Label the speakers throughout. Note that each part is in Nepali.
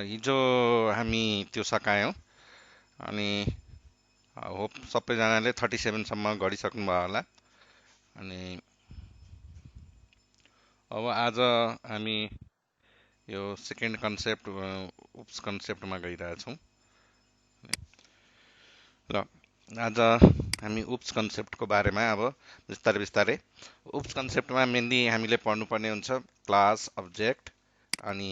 Speaker 1: हिजो हामी त्यो सकायौँ अनि होप सबैजनाले 37सम्म गरिसक्नु भयो होला। अनि अब आज हामी यो सेकेन्ड कन्सेप्ट उप्स कन्सेप्टमा गइरहेछौँ। ल आज हामी उप्स कन्सेप्टको बारेमा अब बिस्तारै बिस्तारै उप्स कन्सेप्टमा मेनली हामीले पढ्नुपर्ने हुन्छ क्लास, अब्जेक्ट, अनि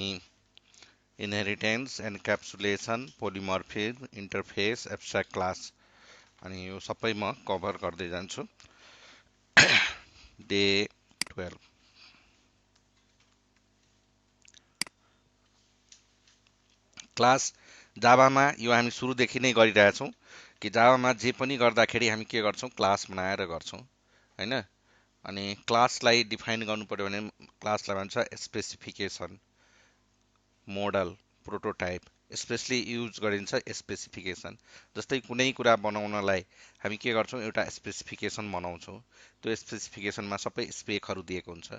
Speaker 1: इनहेरिटेन्स, एन्क्याप्सुलेसन, पोलिमर्फिज्म, इन्टरफेस, एब्स्ट्राक्ट क्लास, अनि यो सबै म कभर गर्दै जान्छु। डे 12 क्लास जाभामा यो हामी सुरुदेखि नै गरिरहेछौँ कि जाभामा जे पनि गर्दाखेरि हामी के गर्छौँ, क्लास बनाएर गर्छौँ होइन। अनि क्लासलाई डिफाइन गर्नु पर्यो भने क्लासलाई भन्छ specification, model, prototype, specially use गरिन्छ स्पेसिफिकेसन। जस्तै कुनै कुरा बनाउनलाई हामी के गर्छौँ, एउटा स्पेसिफिकेसन बनाउँछौँ। त्यो स्पेसिफिकेसनमा सबै स्पेकहरू दिएको हुन्छ।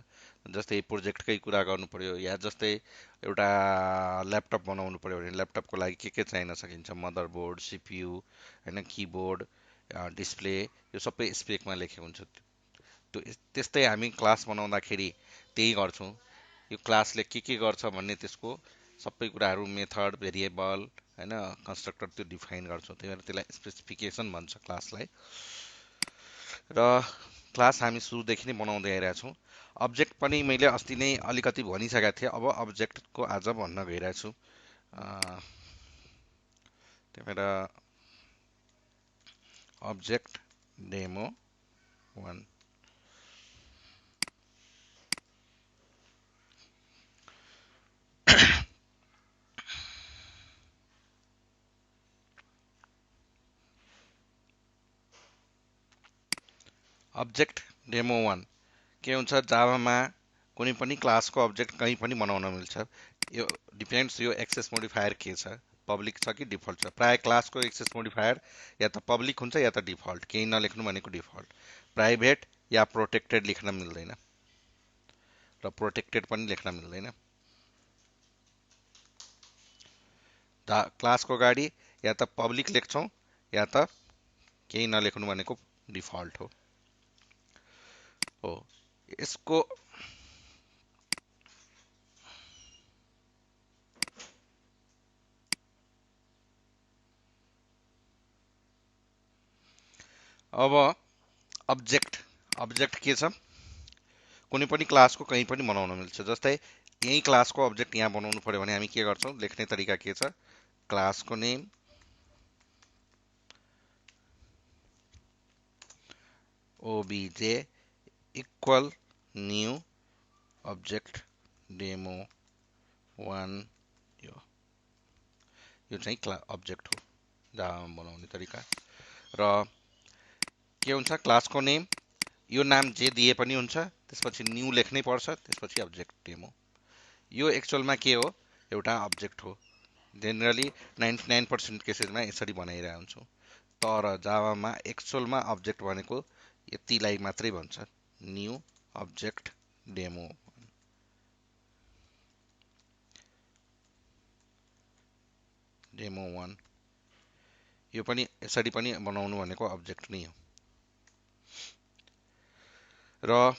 Speaker 1: जस्तै प्रोजेक्टकै कुरा गर्नु पर्यो या जस्तै एउटा ल्यापटप बनाउनु पर्यो भने ल्यापटपको लागि के चाहिन सकिन्छ, मदरबोर्ड, सिपियु होइन, किबोर्ड, डिस्प्ले, यो सबै स्पेकमा लेखेको हुन्छ। त्यो त्यस्तै हामी क्लास बनाउँदाखेरि त्यही गर्छौँ। यो क्लासले के गर्छ भन्ने त्यसको सबै कुराहरू, मेथड, भेरिएबल होइन, कन्स्ट्रक्टर, त्यो डिफाइन गर्छौँ। त्यही भएर त्यसलाई स्पेसिफिकेसन भन्छ क्लासलाई। र क्लास हामी सुरुदेखि नै बनाउँदै आइरहेछौँ। अब्जेक्ट पनि मैले अस्ति नै अलिकति भनिसकेको थिएँ, अब अब्जेक्टको आज भन्न गइरहेछु। त्यही भएर अब्जेक्ट डेमो 1। अब्जेक्ट डेमो 1 के हुन्छ, जाभामा कुनै पनि क्लासको अब्जेक्ट कहीँ पनि बनाउन मिल्छ। यो डिपेन्ड्स, यो एक्सेस मोडिफायर के छ, पब्लिक छ कि डिफल्ट छ। प्राय क्लासको एक्सेस मोडिफायर या त पब्लिक हुन्छ या त डिफल्ट, केही नलेख्नु भनेको डिफल्ट। प्राइभेट या प्रोटेक्टेड लेख्न मिल्दैन, र प्रोटेक्टेड पनि लेख्न मिल्दैन। क्लासको अगाडि या त पब्लिक लेख्छौँ या त केही नलेख्नु भनेको डिफल्ट हो। यसको अब अब्जेक्ट के छ, कुनै पनि क्लासको कहीँ पनि बनाउन मिल्छ। जस्तै यही क्लासको अब्जेक्ट यहाँ बनाउनु पर्यो भने हामी के गर्छौँ, लेख्ने तरिका के छ, क्लासको name obj equal new object demo 1। यो चाहिँ अब्जेक्ट हो जाभामा बनाउने तरिका। र के हुन्छ, क्लासको नेम, यो नाम जे दिए पनि हुन्छ, त्यसपछि न्यू लेख्नै पर्छ, त्यसपछि अब्जेक्ट डेमो। यो एक्चुअलमा के हो, एउटा अब्जेक्ट हो। जेनरली 99% केसेसमा यसरी बनाइरहेको हुन्छौँ। तर जाभामा एक्चुअलमा अब्जेक्ट भनेको यतिलाई मात्रै भन्छ, न्यू अब्जेक्ट डेमो। डेमो 1 यो पनि यसरी पनि बनाउनु भनेको अब्जेक्ट नै हो। र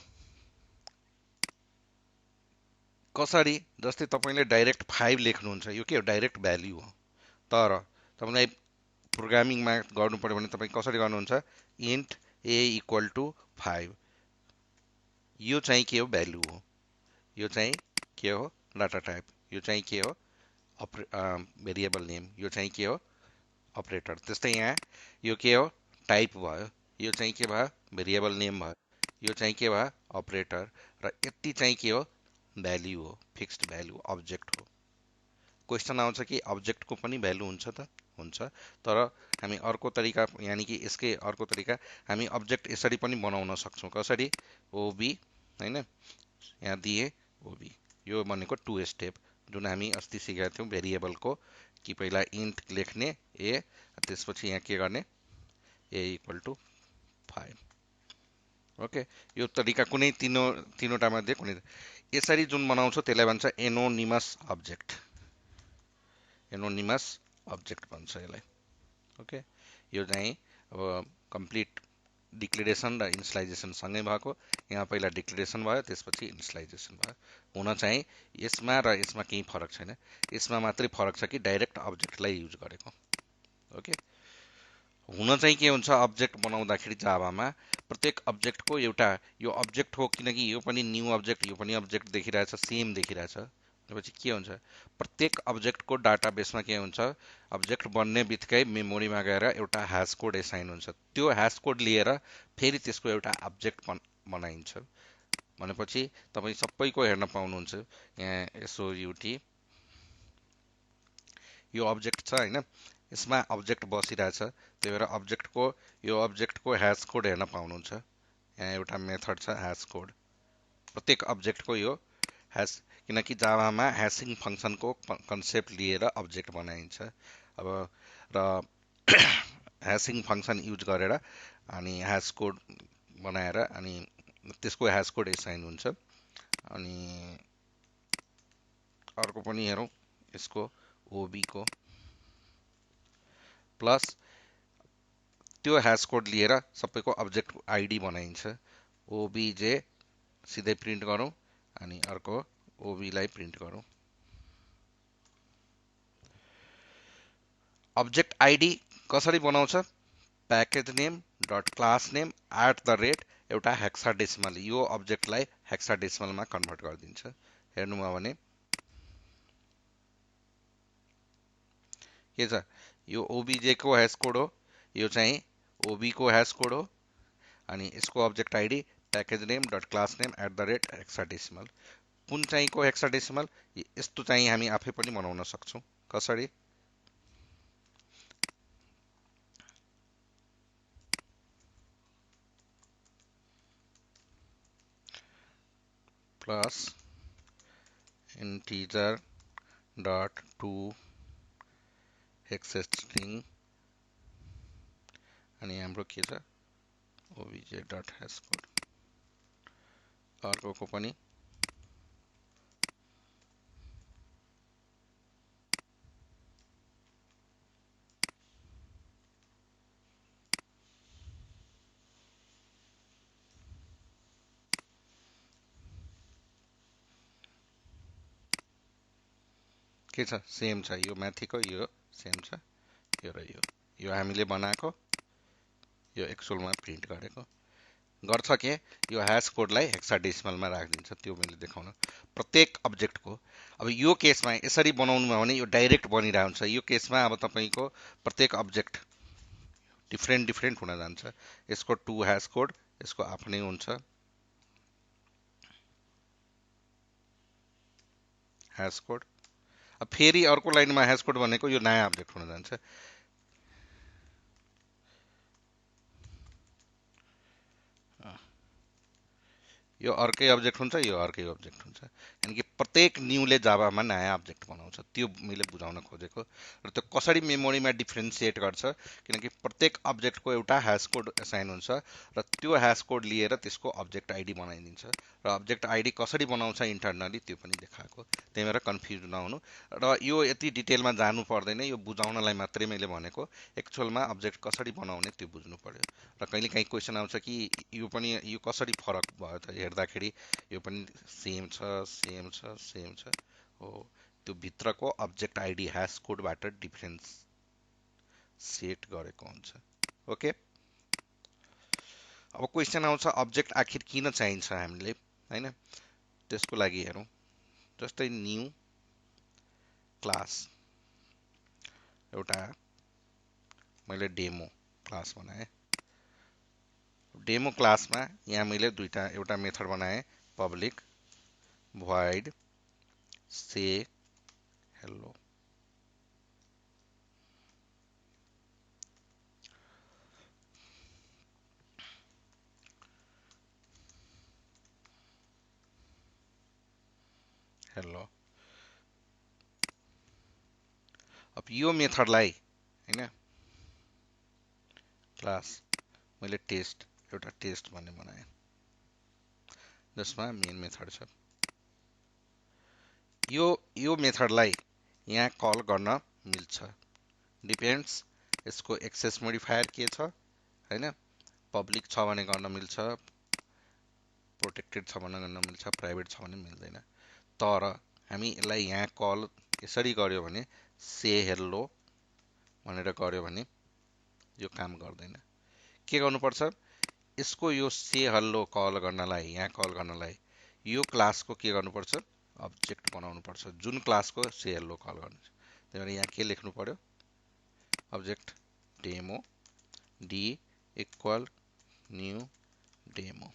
Speaker 1: कसरी, जस्तै तपाईँले डाइरेक्ट 5 लेख्नुहुन्छ, यो के हो, डाइरेक्ट भ्याल्यु हो। तर तपाईँलाई प्रोग्रामिङमा गर्नु पर्यो भने तपाईँ कसरी गर्नुहुन्छ, इन्ट ए इक्वल टु 5, यो चाहिँ के हो, भ्याल्यु हो। यो चाहिँ के हो, डाटा टाइप। यो चाहिँ के हो, भेरिएबल नेम। यो चाहिँ के हो, अपरेटर। त्यस्तै यहाँ यो के हो, टाइप भयो। यो चाहिँ के भयो, भेरिएबल नेम भयो। यो चाहिँ के भयो, अपरेटर। र यति चाहिँ के हो, भ्याल्यु हो, फिक्स्ड भ्याल्यु, अब्जेक्ट हो। क्वेसन आउँछ कि अब्जेक्टको पनि भ्याल्यु हुन्छ त, हुन्छ। तर हामी अर्को तरिका, यानि कि यसकै अर्को तरिका, हामी अब्जेक्ट यसरी पनि बनाउन सक्छौँ। कसरी, ओबी होइन, यहाँ दिए ओबी, यो भनेको 2 स्टेप, जुन हामी अस्ति सिकेका थियौँ भेरिएबलको, कि पहिला इन्ट लेख्ने ए, त्यसपछि यहाँ के गर्ने, ए इक्वल टु 5। ओके, यो तरिका कुनै तीनवटा मध्ये कुनै, यसरी जुन बनाउँछौँ त्यसलाई भन्छ एनोनिमस अब्जेक्ट। एनोनिमस अब्जेक्ट भन्छ यसलाई। ओके, यो चाहिँ अब कम्प्लिट डिक्लेरेसन र इनिसियलाइजेसन सँगै भएको। यहाँ पहिला डिक्लेरेसन भयो, त्यसपछि इनिसियलाइजेसन भयो। हुन चाहिँ यसमा र यसमा केही फरक छैन, यसमा मात्रै फरक छ कि डाइरेक्ट अब्जेक्टलाई युज गरेको। ओके, हुन चाहिँ के हुन्छ, अब्जेक्ट बनाउँदाखेरि जाभामा प्रत्येक अब्जेक्टको एउटा यो अब्जेक्ट हो, किनकि यो पनि न्यू अब्जेक्ट, यो पनि अब्जेक्ट देखिरहेछ, सेम देखिरहेछ। भनेपछि के हुन्छ, प्रत्येक अब्जेक्टको डाटाबेसमा के हुन्छ, अब्जेक्ट बन्ने बित्तिकै मेमोरीमा गएर एउटा ह्यास कोड एसाइन हुन्छ। त्यो ह्यास कोड लिएर फेरि त्यसको एउटा अब्जेक्ट बनाइन्छ। भनेपछि तपाईँ सबैको हेर्न पाउनुहुन्छ, यहाँ एसओयुटी यो अब्जेक्ट छ होइन, यसमा अब्जेक्ट बसिरहेछ, त्यही भएर अब्जेक्टको यो अब्जेक्टको ह्यास कोड हेर्न पाउनुहुन्छ। यहाँ एउटा मेथड छ ह्यास कोड, प्रत्येक अब्जेक्टको यो ह्यास, किनकि जाभामा ह्यासिङ फङ्सनको कन्सेप्ट लिएर अब्जेक्ट बनाइन्छ। अब र ह्यासिङ फङ्सन युज गरेर अनि ह्यास कोड बनाएर अनि त्यसको ह्यास कोड एसाइन हुन्छ। अनि अर्को पनि हेरौँ, यसको ओबीको प्लस त्यो ह्यास कोड लिएर सबैको अब्जेक्ट आइडी बनाइन्छ। ओबिजे सिधै प्रिन्ट गरौँ अनि अर्को ओबीलाई प्रिन्ट गरौँ। अब्जेक्ट आइडी कसरी बनाउँछ, package name dot class name at the rate एउटा हेक्साडेसिमल, यो अब्जेक्टलाई हेक्साडेसिमलमा कन्भर्ट गरिदिन्छ। हेर्नुमा भने के छ, यो ओबीजे को ह्यास कोड हो, यो चाहिँ ओबी को ह्यास कोड हो, अनि यसको object ID package name dot class name at the rate hexadecimal. कुन चाहिँ को हेक्साडेसिमल, यस्तो चाहिँ हामी आफै पनि बनाउन सक्छौँ। कसरी, plus integer dot to hex string अनि हाम्रो के छ ओबिजे डट ह्यास कोड। अर्कोको पनि के छ, सेम छ, यो माथिको यो सेम छ, यो र यो हामीले बनाएको, यो एक्चुअलमा प्रिन्ट गरेको। गर्छ के, यो ह्यास कोडलाई हेक्साडेसिमलमा राखिदिन्छ। त्यो मैले देखाउन प्रत्येक अब्जेक्टको। अब यो केसमा यसरी बनाउनुमा भने यो डाइरेक्ट बनिरहेको हुन्छ। यो केसमा अब तपाईँको प्रत्येक अब्जेक्ट डिफ्रेन्ट डिफ्रेन्ट हुन जान्छ। यसको टु ह्यास कोड, यसको आफ्नै हुन्छ ह्यास कोड। अब फेरि अर्को लाइनमा ह्यास कोड भनेको यो नयाँ अब्जेक्ट हुन जान्छ। यो अर्कै अब्जेक्ट हुन्छ, यो अर्कै अब्जेक्ट हुन्छ। यानि कि प्रत्येक न्यूले जाभामा नयाँ अब्जेक्ट बनाउँछ, त्यो मैले बुझाउन खोजेको। र त्यो कसरी मेमोरीमा डिफ्रेन्सिएट गर्छ, किनकि प्रत्येक अब्जेक्टको एउटा ह्यास कोड एसाइन हुन्छ र त्यो ह्यास कोड लिएर त्यसको अब्जेक्ट आइडी बनाइदिन्छ। र अब्जेक्ट आइडी कसरी बनाउँछ इन्टरनली त्यो पनि देखाएको, त्यही भएर कन्फ्युज नहुनु। र यो यति डिटेलमा जानु पर्दैन, यो बुझाउनलाई मात्रै मैले भनेको। एक्चुअलमा अब्जेक्ट कसरी बनाउने त्यो बुझ्नु पर्यो। र कहिलेकाहीँ क्वेसन आउँछ कि यो पनि यो कसरी फरक भयो त, हेर्दाखेरि यो पनि सेम छ, सेम छ, सेम छ, हो त्यो भित्रको अब्जेक्ट आइडी ह्यास कोडबाट डिफरेन्स सेट गरेको हुन्छ। ओके, अब क्वेसन आउँछ अब्जेक्ट आखिर किन चाहिन्छ हामीले, होइन? त्यसको लागि हेरौँ, जस्तै न्यू क्लास, एउटा मैले डेमो क्लास बनाएँ। डेमो क्लासमा यहाँ मैले एउटा मेथड बनाएँ, public void say hello। Hello, अब यो मेथडलाई होइन क्लास मैले एउटा टेस्ट भन्ने बनाएँ, जसमा मेन मेथड छ। यो मेथडलाई यहाँ कल गर्न मिल्छ। डिपेन्ड्स यसको एक्सेस मोडिफायर के छ हैन, पब्लिक छ भने गर्न मिल्छ, प्रोटेक्टेड छ भने गर्न मिल्छ, प्राइभेट छ भने मिल्दैन। तर हामी यसलाई यहाँ कल यसरी गर्यो भने से हेल्लो भनेर गर्यो भने यो काम गर्दैन। के गर्नुपर्छ, यसको यो से हेल्लो कल गर्नलाई, यहाँ कल गर्नलाई यो क्लासको के गर्नुपर्छ, अब्जेक्ट बनाउनु पर्छ जुन क्लासको से हेल्लो कल गर्नु। त्यही भएर यहाँ के लेख्नु पर्यो, object demo D equal new demo.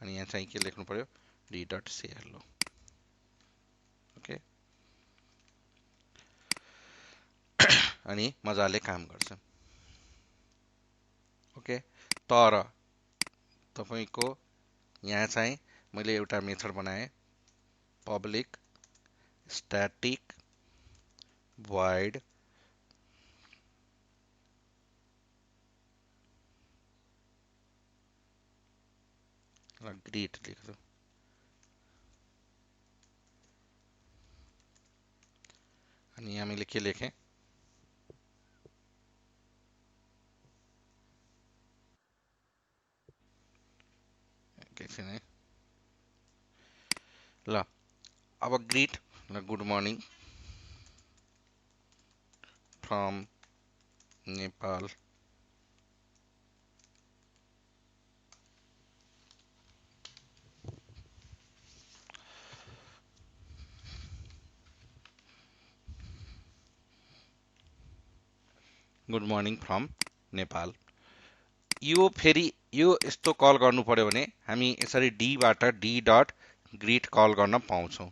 Speaker 1: अनि यहाँ चाहिँ के लेख्नु पर्यो, डी डट से हेल्लो। ओके, अनि मजाले काम गर्छ। ओके, तर तपाईको यहाँ चाहिँ मैले एउटा मेथड बनाएँ, पब्लिक स्ट्याटिक void ग्रीट लेख्छु। अनि यहाँ मैले के लेखेँ, एकैछिन है ल। अब greet good morning from Nepal, good morning from Nepal. यो फेरि यो यस्तो कल गर्नु पर्यो भने हामी यसरी डीबाट डी डट ग्रीट कल गर्न पाउँछौँ।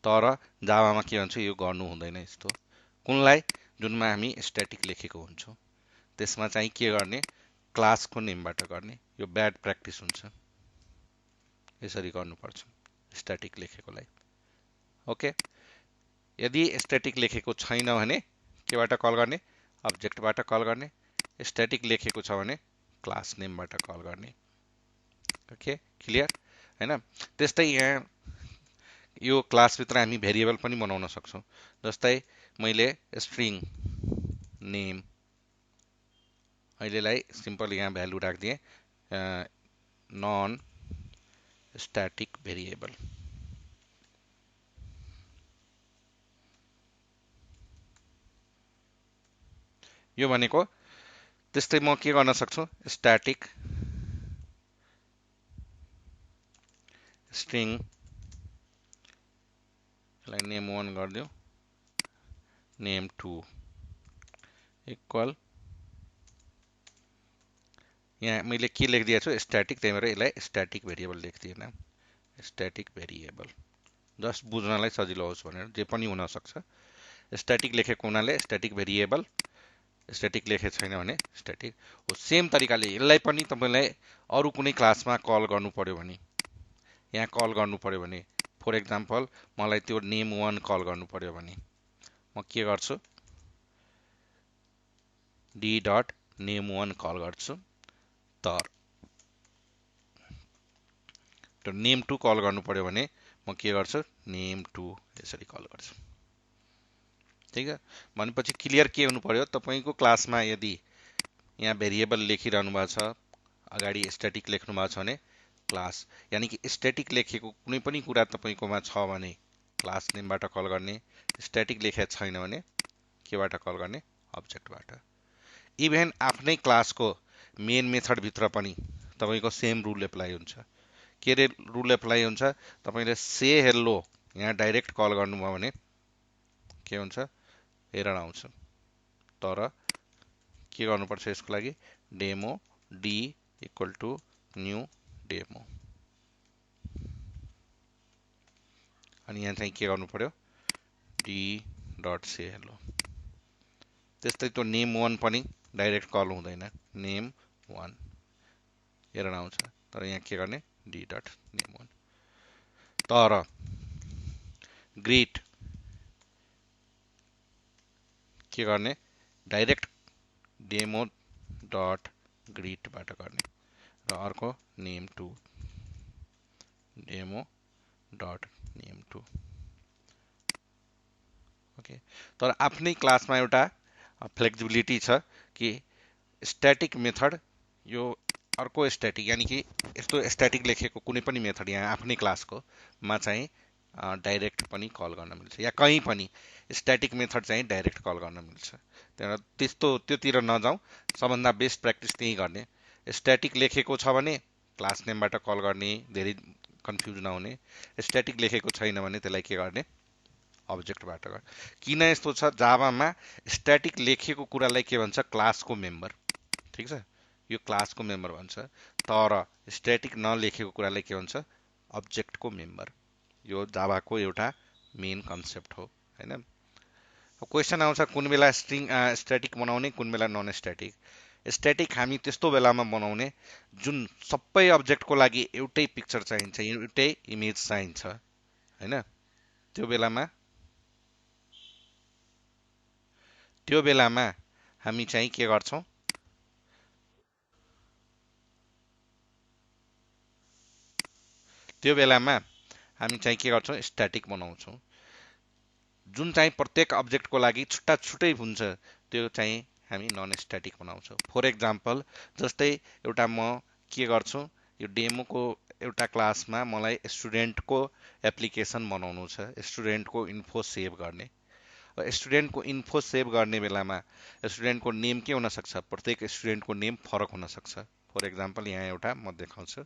Speaker 1: तर जावामा के भन्छ, यो गर्नु हुँदैन यस्तो। कुनलाई, जुनमा हामी स्ट्याटिक लेखेको हुन्छौँ त्यसमा चाहिँ के गर्ने, क्लासको नेमबाट गर्ने। यो ब्याड प्र्याक्टिस हुन्छ, यसरी गर्नुपर्छ स्ट्याटिक लेखेकोलाई। ओके, यदि स्ट्याटिक लेखेको छैन भने केबाट कल गर्ने, अब्जेक्टबाट कल गर्ने। स्ट्याटिक लेखेको छ भने क्लास नेमबाट कल गर्ने। ओके, क्लियर हैन। त्यस्तै यहाँ यो क्लासभित्र हामी भेरिएबल पनि बनाउन सक्छौँ। जस्तै मैले स्ट्रिङ नेम अहिलेलाई सिम्पल यहाँ भ्यालु राखिदिएँ, नन स्ट्याटिक भेरिएबल। यो भनेको त्यस्तै म के गर्न सक्छु, स्ट्याटिक स्ट्रिङ लाई नेम 1 गरिदिउँ, नेम 2 इक्वल, यहाँ मैले के लेखिदिएको छु, स्ट्याटिक, त्यही भएर यसलाई स्ट्याटिक भेरिएबल लेखिदिएँ नाम, स्ट्याटिक भेरिएबल। जस्ट बुझ्नलाई सजिलो होस् भनेर, जे पनि हुन सक्छ। स्ट्याटिक लेखेको हुनाले स्ट्याटिक भेरिएबल, स्ट्याटिक लेखेको छैन भने स्ट्याटिक हो। सेम तरिकाले यसलाई पनि तपाईलाई अरू कुनै क्लासमा कल गर्नु पर्यो भने, यहाँ कल गर्नु पर्यो भने, फर एक्जाम्पल मलाई त्यो नेम 1 कल गर्नु पर्यो भने म के गर्छु, डी डट नेम 1 कल गर्छु। तर त्यो नेम 2 कल गर्नु पर्यो भने म के गर्छु, नेम 2 यसरी कल गर्छु। ठिक छ, भनेपछि क्लियर के हुनु पर्यो, तपाईको क्लासमा यदि यहाँ भेरिएबल लेखिरहनु भएको छ, अगाडि स्ट्याटिक लेख्नु भएको छ भने क्लास, यानि कि स्ट्याटिक लेखेको कुनै पनि कुरा तपाईकोमा छ भने क्लास नेमबाट कल गर्ने, स्ट्याटिक लेखेको छैन भने केबाट कल गर्ने, अब्जेक्टबाट। इभेन आफ्नै क्लासको मेन मेथडभित्र पनि तपाईको सेम रुल एप्लाई हुन्छ। के रे रुल एप्लाई हुन्छ, तपाईले से हेल्लो यहाँ डाइरेक्ट कल गर्नुभयो भने के हुन्छ, एरर आउँछ। तर के गर्नुपर्छ यसको लागि, demo D equal to new demo. अनि यहाँ चाहिँ के गर्नु पर्यो, डी डट से हेल्लो। त्यस्तै त्यो नेम 1 पनि डाइरेक्ट कल हुँदैन, नेम 1 एरर आउँछ। तर यहाँ के गर्ने, डी डट नेम 1। तर ग्रीट के गर्ने, डाइरेक्ट डेमो डट ग्रीटबाट गर्ने, र अर्को name 2 demo dot name 2। Okay, तर आफ्नै क्लासमा एउटा फ्लेक्सिबिलिटी छ कि स्ट्याटिक मेथड यो अर्को स्ट्याटिक यानि कि यस्तो स्ट्याटिक लेखेको कुनै पनि मेथड यहाँ आफ्नै क्लासको मा चाहिँ डाइरेक्ट पनि कल गर्न मिल्छ या कहीँ पनि स्ट्याटिक मेथड चाहिँ डाइरेक्ट कल गर्न मिल्छ। त्यहाँबाट त्यस्तो त्योतिर नजाउँ, सबभन्दा बेस्ट प्र्याक्टिस त्यही गर्ने। स्ट्याटिक लेखेको छ भने क्लास नेमबाट कल गर्ने, धेरै कन्फ्युज नहुने। स्ट्याटिक लेखेको छैन भने त्यसलाई के गर्ने, अब्जेक्टबाट गर्ने। किन यस्तो छ, जाभामा स्ट्याटिक लेखेको कुरालाई के भन्छ, क्लासको मेम्बर, ठिक छ, यो क्लासको मेम्बर भन्छ। तर स्ट्याटिक नलेखेको कुरालाई के भन्छ, अब्जेक्टको मेम्बर। यो जाभाको एउटा मेन कन्सेप्ट हो हैन। क्वेसन आउँछ कुन बेला स्ट्याटिक बनाउने, कुन बेला नन स्ट्याटिक। स्ट्याटिक हामी त्यस्तो बेलामा बनाउने जुन सबै अब्जेक्टको लागि एउटै पिक्चर चाहिन्छ, एउटै इमेज चाहिन्छ हैन। त्यो बेलामा हामी चाहिँ के गर्छौँ, त्यो बेलामा हामी चाहिँ के गर्छौँ, स्ट्याटिक बनाउँछौँ। जुन चाहिँ प्रत्येक अब्जेक्टको लागि छुट्टा छुट्टै हुन्छ त्यो चाहिँ हामी नन स्ट्याटिक बनाउँछौँ। फर एक्जाम्पल, जस्तै एउटा म के गर्छु, यो डेमोको एउटा क्लासमा मलाई स्टुडेन्टको एप्लिकेसन बनाउनु छ, स्टुडेन्टको इन्फो सेभ गर्ने। स्टुडेन्टको इन्फो सेभ गर्ने बेलामा स्टुडेन्टको नेम के हुनसक्छ, प्रत्येक स्टुडेन्टको नेम फरक हुनसक्छ। फर एक्जाम्पल यहाँ एउटा म देखाउँछु,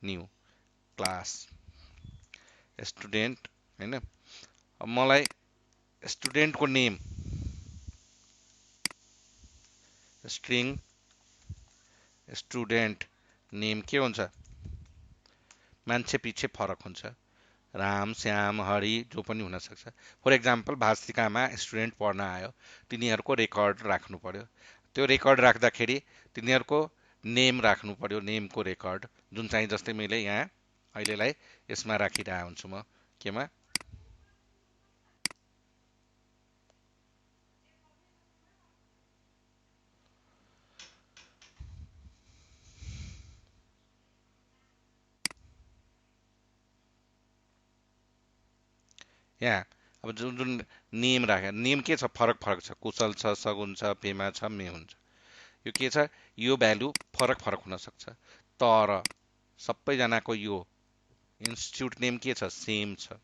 Speaker 1: न्यू क्लास स्टुडेन्ट होइन। मलाई स्टुडेन्टको नेम स्ट्रिङ स्टुडेन्ट नेम के हुन्छ, मान्छे पछि फरक हुन्छ, राम श्याम हरि जो पनि हुनसक्छ। फर एक्जाम्पल, भाषिकामा स्टुडेन्ट पढ्न आयो, तिनीहरूको रेकर्ड राख्नु पर्यो। त्यो रेकर्ड राख्दाखेरि तिनीहरूको नेम राख्नु पर्यो, नेमको रेकर्ड, जुन चाहिँ जस्तै मैले यहाँ अहिलेलाई यसमा राखिरहेको हुन्छु, म केमा, यहाँ अब जुन जुन नेम राखे, नेम के छ, फरक फरक छ, कुशल छ, सगुन छ, पेमा छ, मे हुन्छ। यो के छ, यो भ्यालु फरक फरक हुनसक्छ, तर सबैजनाको यो इन्स्टिट्युट नेम के छ, सेम छ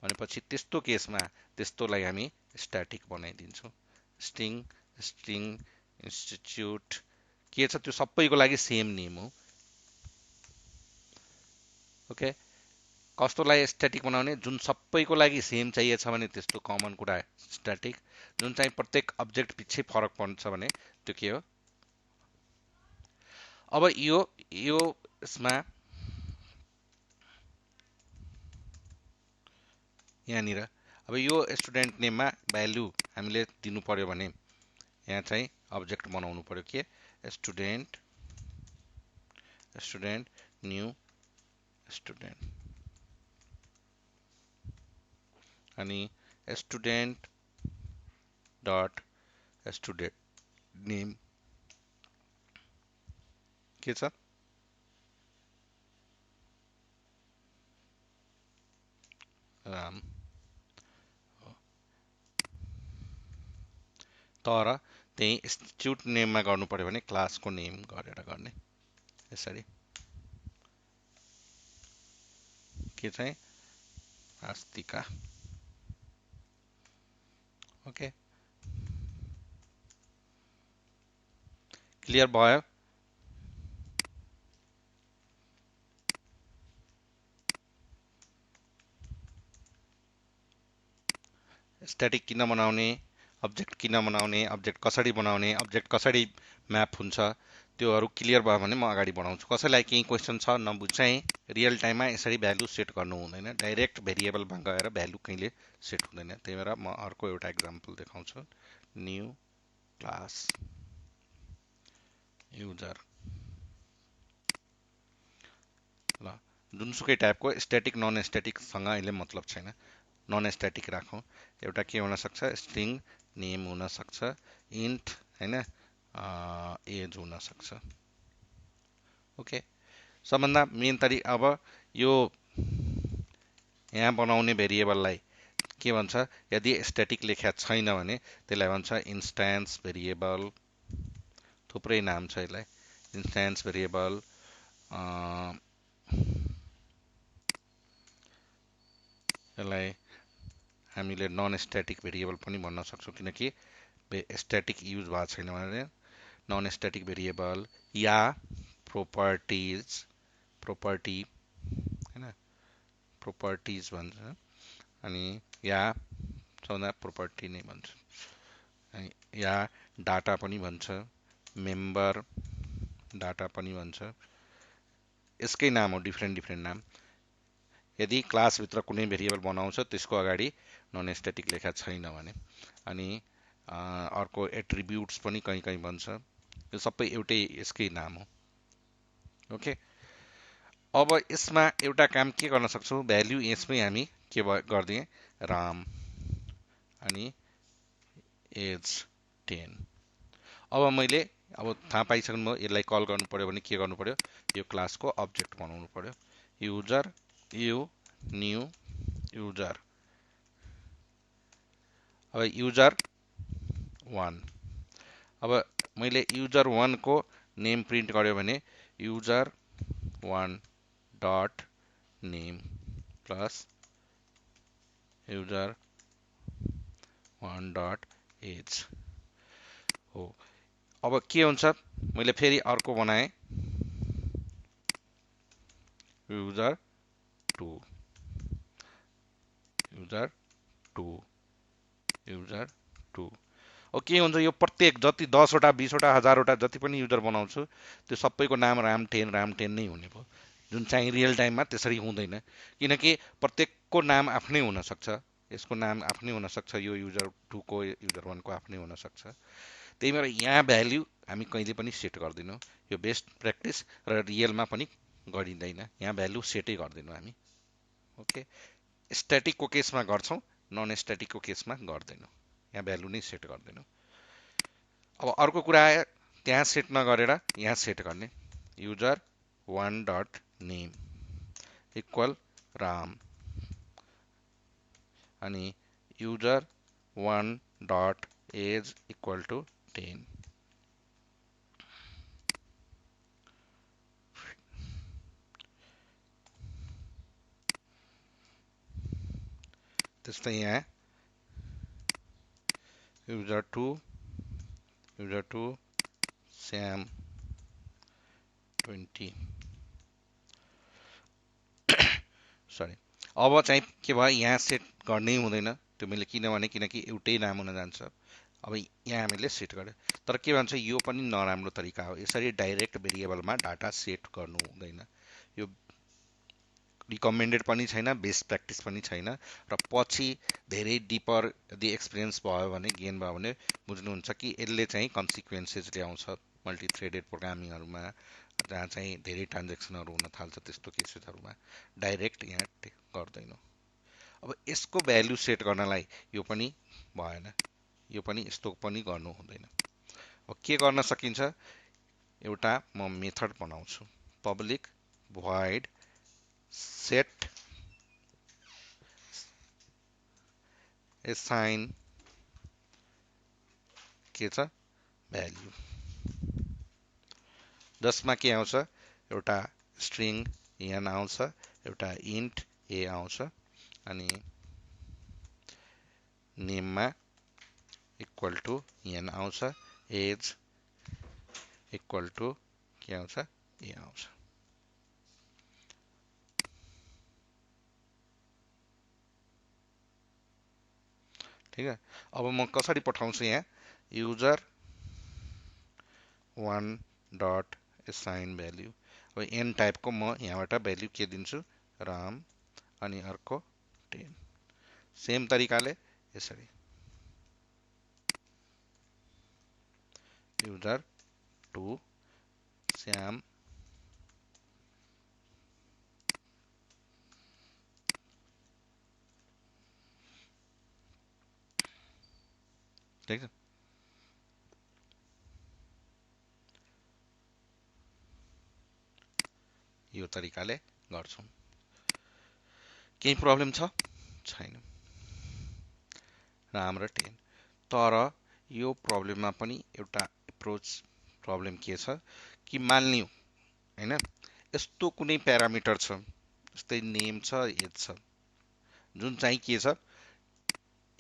Speaker 1: भनेपछि त्यस्तो केसमा त्यस्तोलाई हामी स्ट्याटिक बनाइदिन्छौँ। स्ट्रिङ स्ट्रिङ इन्स्टिट्युट के छ, त्यो सबैको लागि सेम नेम हो। ओके, कस्तोलाई स्ट्याटिक बनाउने, जुन सबैको लागि सेम चाहिएछ भने त्यस्तो कमन कुरा स्ट्याटिक। जुन चाहिँ प्रत्येक अब्जेक्ट पछि फरक पर्छ भने त्यो के हो। अब यो यसमा यहाँनिर अब यो स्टुडेन्ट नेममा भ्यालु हामीले दिनु पर्यो भने यहाँ चाहिँ अब्जेक्ट बनाउनु पर्यो, के स्टुडेन्ट न्यू स्टुडेन्ट अनि स्टुडेन्ट डट स्टुडेन्ट नेम के छ, राम। तर त्यही इन्स्टिट्युट नेममा गर्नु पर्यो भने क्लासको नेम गरेर गर्ने, यसरी के चाहिँ आस्तिका। ओके, क्लियर भयो। स्ट्याटिक किन बनाउने, अब्जेक्ट किन बनाउने, अब्जेक्ट कसरी बनाउने, अब्जेक्ट कसरी म्याप हुन्छ, त्योहरू क्लियर भयो भने म अगाडि बढाउँछु। कसैलाई केही क्वेसन छ नबुझ चाहिँ रियल टाइममा यसरी भ्यालु सेट गर्नु हुँदैन, डाइरेक्ट भेरिएबलमा गएर भ्यालु कहिले सेट हुँदैन। त्यही भएर म अर्को एउटा इक्जाम्पल देखाउँछु, न्यू क्लास युजर। ल, जुनसुकै टाइपको स्ट्याटिक नन स्ट्याटिकसँग अहिले मतलब छैन, नन स्ट्याटिक राखौँ। एउटा के हुनसक्छ, स्ट्रिङ नेम हुनसक्छ, इन्ट होइन, एज हुनसक्छ। ओके, सबभन्दा मेन अब यो यहाँ बनाउने भेरिएबललाई के भन्छ, यदि स्ट्याटिक लेख्या छैन भने त्यसलाई भन्छ इन्स्ट्यान्स भेरिएबल। थुप्रै नाम छ यसलाई, इन्स्ट्यान्स भेरिएबल, यसलाई हामीले नन स्ट्याटिक भेरिएबल पनि भन्न सक्छौँ, किनकि स्ट्याटिक युज भएको छैन भने नन स्ट्याटिक भेरिएबल, या प्रोपर्टिज, प्रोपर्टी हैन, प्रोपर्टिज भन्छ, अनि या सबभन्दा प्रोपर्टी नै भन्छ, या डाटा पनि भन्छ, मेम्बर डाटा पनि भन्छ, यसकै नाम हो, डिफ्रेन्ट डिफ्रेन्ट नाम। यदि क्लासभित्र कुनै भेरिएबल बनाउँछ त्यसको अगाडि नन स्ट्याटिक लेखा छैन भने। अनि अर्को एट्रिब्युट्स पनि कहीँ कहीँ भन्छ, यो सबै एउटै यसकै नाम हो। ओके, अब यसमा एउटा काम के गर्न सक्छौँ, भ्याल्यु यसमै हामी के गरिदिएँ, राम अनि एज 10। अब मैले थाहा पाइसक्नुभयो, यसलाई कल गर्नु पर्यो भने के गर्नु पर्यो, यो क्लासको अब्जेक्ट बनाउनु पर्यो, युजर यु न्यू युजर। अब युजर 1, अब मैले युजर 1 को नेम प्रिन्ट गर्यो भने user 1 dot name plus user 1 dot age हो। अब के हुन्छ, मैले फेरि अर्को बनाएँ, युजर 2, युजर 2, युजर 2। अब के हुन्छ, यो प्रत्येक जति 10 वटा 20 वटा 1000 वटा जति पनि युजर बनाउँछु त्यो सबैको नाम राम 10 नै हुने भयो, जुन चाहिँ रियल टाइममा त्यसरी हुँदैन, किनकि प्रत्येकको नाम आफ्नै हुन सक्छ, यसको नाम आफ्नै हुन सक्छ, यो युजर 2 को युजर 1 को आफ्नै हुन सक्छ। त्यही भएर यहाँ भ्याल्यु हामी कहिले पनि सेट गर्दैनौँ, यो बेस्ट प्र्याक्टिस र रियलमा पनि गरिँदैन, यहाँ भ्याल्यु सेटै गर्दैनौँ हामी। ओके, स्ट्याटिकको केसमा गर्छौँ, नन स्ट्याटिकको केसमा गर्दैनौँ, यहाँ भ्याल्यु नै सेट गर्दैनौँ। अब अर्को कुरा आयो, त्यहाँ सेट नगरेर यहाँ सेट गर्ने, user 1 dot name equal Ram अनि user 1 dot age equal to 10। त्यस्तै यहाँ युजर 2 स्याम 20। सरी, अब चाहिँ के भयो, यहाँ सेट गर्नै हुँदैन त्यो मैले, किनकि एउटै नाम हुन जान्छ। अब यहाँ हामीले सेट गर्यो, तर के भन्छ, यो पनि नराम्रो तरिका हो, यसरी डाइरेक्ट भेरिएबलमा डाटा सेट गर्नु हुँदैन, यो रिकमेन्डेड पनि छैन, बेस्ट प्र्याक्टिस पनि छैन, र पछि धेरै डिपर यदि एक्सपिरियन्स भयो भने, गेन भयो भने बुझ्नुहुन्छ कि यसले चाहिँ कन्सिक्वेन्सेस ल्याउँछ मल्टिथ्रेडेड प्रोग्रामिङहरूमा, जहाँ चाहिँ धेरै ट्रान्जेक्सनहरू हुन थाल्छ, त्यस्तो केसेसहरूमा डाइरेक्ट यहाँ गर्दैनौँ। अब यसको भ्याल्यु सेट गर्नलाई यो पनि भएन, यो पनि यस्तो पनि गर्नु हुँदैन। अब के गर्न सकिन्छ, एउटा म मेथड बनाउँछु, पब्लिक void set assign के छ, भ्याल्यु, जसमा के आउँछ, एउटा स्ट्रिङ n आउँछ, एउटा इन्ट a आउँछ, अनि नेममा इक्वल टु n आउँछ, एज इक्वल टु के आउँछ, a आउँछ। ठीक है, अब म कसरी पठाउँछु, यहाँ युजर 1 डट assign भ्याल्यु। अब n टाइपको म यहाँबाट भ्याल्यु के दिन्छु, राम अनि अर्को 10। सेम तरिकाले यसरी युजर 2 श्याम ठीक छ। यो तरिकाले गर्छौँ, केही प्रब्लम छ, छैन। नाम र 10। तर यो प्रब्लममा पनि एउटा एप्रोच प्रब्लम के छ कि मान्लियौँ हैन, यस्तो कुनै प्यारामिटर छ, जस्तै नेम छ, एज छ, जुन चाहिँ के छ,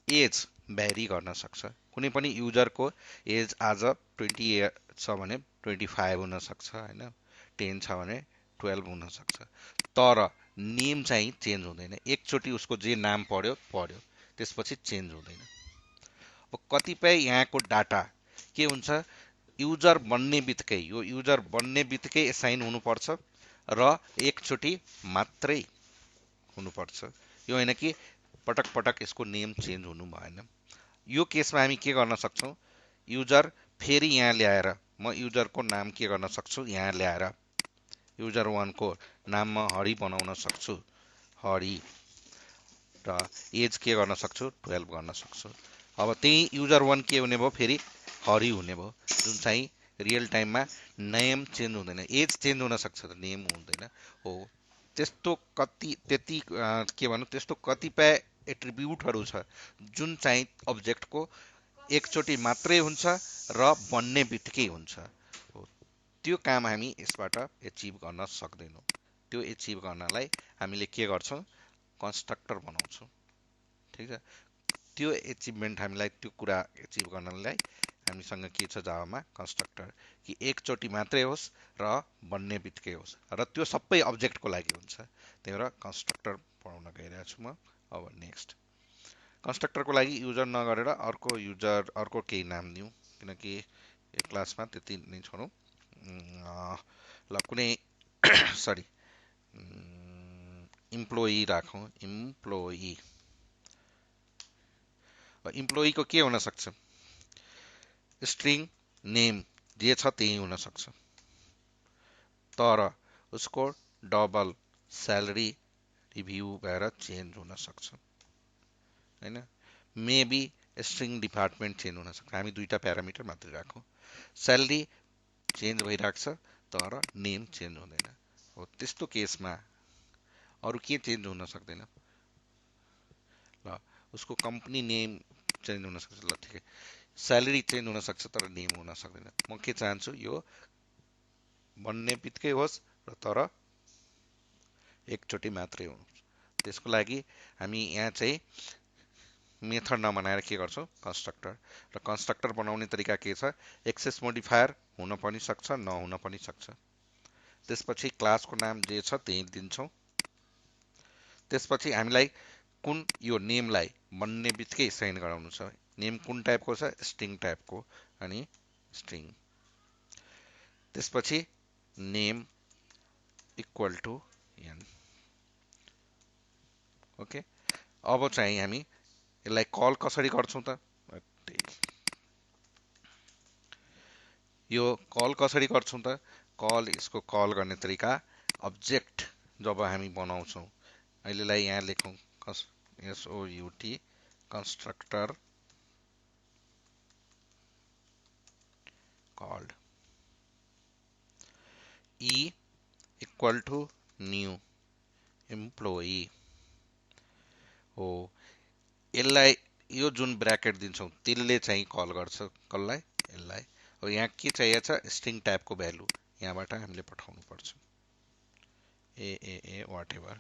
Speaker 1: एज भ्यारी गर्न सक्छ। कुनै पनि युजरको एज आज 20 छ भने 25 हुन सक्छ हैन, 10 छ भने 12 हुन सक्छ। तर नेम चाहिँ चेन्ज हुँदैन। एकचोटि उसको जे नाम पढ्यो पढ्यो, त्यसपछि चेन्ज हुँदैन। अब कतिपय यहाँको डाटा के हुन्छ, युजर बन्ने बित्तिकै, यो युजर बन्ने बित्तिकै एसाइन हुनुपर्छ र एकचोटि मात्रै हुनुपर्छ। यो होइन कि पटक पटक यसको नेम चेन्ज हुनु भएन। यो केसमा हामी के गर्न सक्छौँ, युजर फेरि यहाँ ल्याएर म युजरको नाम के गर्न सक्छु, यहाँ ल्याएर युजर 1 को नाममा हरि बनाउन सक्छु, हरि, र एज के गर्न सक्छु, 12 गर्न सक्छु। अब त्यही युजर 1 के हुने भयो, फेरि हरि हुने भयो, जुन चाहिँ रियल टाइममा नेम चेन्ज हुँदैन। एज चेन्ज हुन सक्छ त नेम हुँदैन हो। त्यस्तो के भनौँ, त्यस्तो कतिपय एट्रिब्युटहरू छ जुन चाहिँ अब्जेक्टको एकचोटि मात्रै हुन्छ र बन्ने बित्तिकै हुन्छ हो। त्यो काम हामी यसबाट एचिभ गर्न सक्दैनौँ। त्यो एचिभ गर्नलाई हामीले के गर्छौँ, कन्स्ट्रक्टर बनाउँछौँ। ठिक छ, त्यो एचिभमेन्ट हामीलाई, त्यो कुरा एचिभ गर्नलाई हामीसँग के छ जावामा, कन्स्ट्रक्टर, कि एकचोटि मात्रै होस् र बन्ने बित्तिकै होस्, र त्यो सबै अब्जेक्टको लागि हुन्छ। त्यही भएर कन्स्ट्रक्टर पढाउन गइरहेको छु म। अब नेक्स्ट, कन्स्ट्रक्टरको लागि युजर नगरेर अर्को केही नाम दिउँ, किनकि यो क्लासमा त्यति नै छोडौँ। ल कुनै सरी, इम्प्लोइ राखौँ, इम्प्लोइ। इम्प्लोइको के हुन सक्छ, स्ट्रिङ, नेम जे छ त्यही हुन सक्छ, तर उसको डबल स्यालेरी रिभ्यू भएर चेन्ज हुन सक्छ हैन। मेबी स्ट्रिङ डिपार्टमेन्ट चेन्ज हुन सक्छ। हामी दुईटा प्यारामिटर मात्रै राखौँ। स्यालेरी चेन्ज भइरहेको छ तर नेम चेन्ज हुँदैन हो। त्यस्तो केसमा अरू के चेन्ज हुन सक्दैन, ल उसको कम्पनी नेम चेन्ज हुन सक्छ, ल ठिकै, स्यालेरी चेन्ज हुन सक्छ तर नेम हुन सक्दैन। म के चाहन्छु, यो बन्ने बित्तिकै होस् र तर एकचोटि मात्रै होस्। त्यसको लागि हामी यहाँ चाहिँ मेथड नबनाएर के गर्छौँ, कन्स्ट्रक्टर। र कन्स्ट्रक्टर बनाउने तरिका के छ, एक्सेस मोडिफायर हुन पनि सक्छ, नहुन पनि सक्छ। त्यसपछि क्लासको नाम जे छ त्यही दिन्छौँ। त्यसपछि हामीलाई कुन यो नेमलाई बन्ने बित्तिकै साइन गराउनु छ। नेम कुन टाइपको छ, स्ट्रिङ टाइपको, अनि स्ट्रिङ। त्यसपछि name equal to N. Okay, अब चाहिँ हामी यसलाई कल कसरी गर्छौँ त, यो कल कसरी गर्छौँ त, यसको कल गर्ने तरिका, अब्जेक्ट जब हामी बनाउँछौँ, अहिलेलाई यहाँ लेखौँ, SOUT, constructor called, E equal to new employee हो। यसलाई यो जुन ब्राकेट दिन्छौँ त्यसले चाहिँ कल गर्छ कसलाई, यसलाई। अब यहाँ के चाहिएको छ, स्ट्रिङ टाइपको भ्यालु यहाँबाट हामीले पठाउनु पर्छ, ए वाट एभर।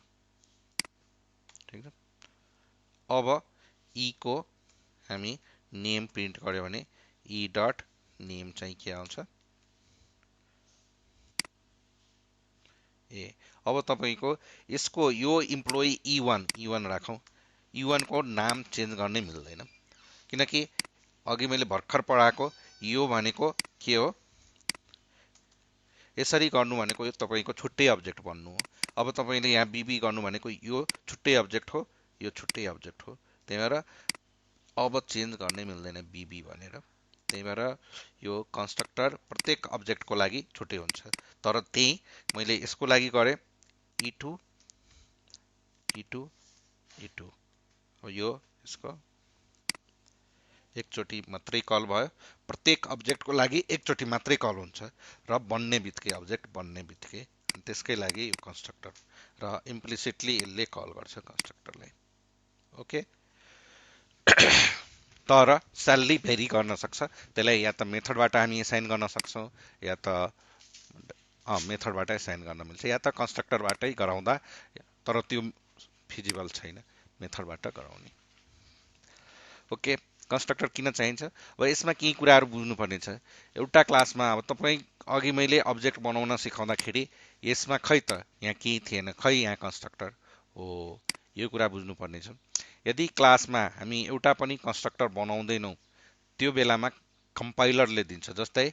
Speaker 1: ठिक छ। अब ई को हामी नेम प्रिन्ट गर्यो भने ई डट नेम चाहिँ के आउँछ, ए। अब तपाईँको यसको यो इम्प्लोइ E1 राखौँ, E1 को नाम चेन्ज गर्ने मिल्दैन, किनकि अघि मैले भर्खर पढाएको यो भनेको के हो, यसरी गर्नु भनेको यो तपाईँको छुट्टै अब्जेक्ट बन्नु हो। अब तपाईँले यहाँ बीबी गर्नु भनेको यो छुट्टै अब्जेक्ट हो, यो छुट्टै अब्जेक्ट हो। त्यही भएर अब चेन्ज गर्ने मिल्दैन बीबी भनेर। त्यही भएर यो कन्स्ट्रक्टर प्रत्येक अब्जेक्टको लागि छुट्टै हुन्छ। तर त्यही मैले यसको लागि गरेँ, E2 हो, यो यसको एकचोटि मात्रै कल भयो। प्रत्येक अब्जेक्टको लागि एकचोटि मात्रै कल हुन्छ र बन्ने बित्तिकै, अब्जेक्ट बन्ने बित्तिकै। त्यसकै लागि यो कन्स्ट्रक्टर, र इम्प्लिसिटली यसले कल गर्छ कन्स्ट्रक्टरलाई। ओके, तर स्यालेरी भेरी गर्न सक्छ। त्यसलाई या त मेथडबाट हामी एसाइन गर्न सक्छौँ, या त मेथडबाट एसाइन गर्न मिल्छ, या त कन्स्ट्रक्टरबाटै गराउँदा, तर त्यो फिजिबल छैन मेथडबाट गराउने। ओके, कन्स्ट्रक्टर किन चाहिन्छ? अब यसमा केही कुराहरू बुझ्नुपर्ने छ। एउटा क्लासमा अब तपाईँ अघि मैले अब्जेक्ट बनाउन सिकाउँदाखेरि यसमा खै त यहाँ केही थिएन, खै यहाँ कन्स्ट्रक्टर हो, यो कुरा बुझ्नुपर्ने छ। यदि क्लासमा हामी एउटा पनि कन्स्ट्रक्टर बनाउँदैनौँ त्यो बेलामा कम्पाइलरले दिन्छ, जस्तै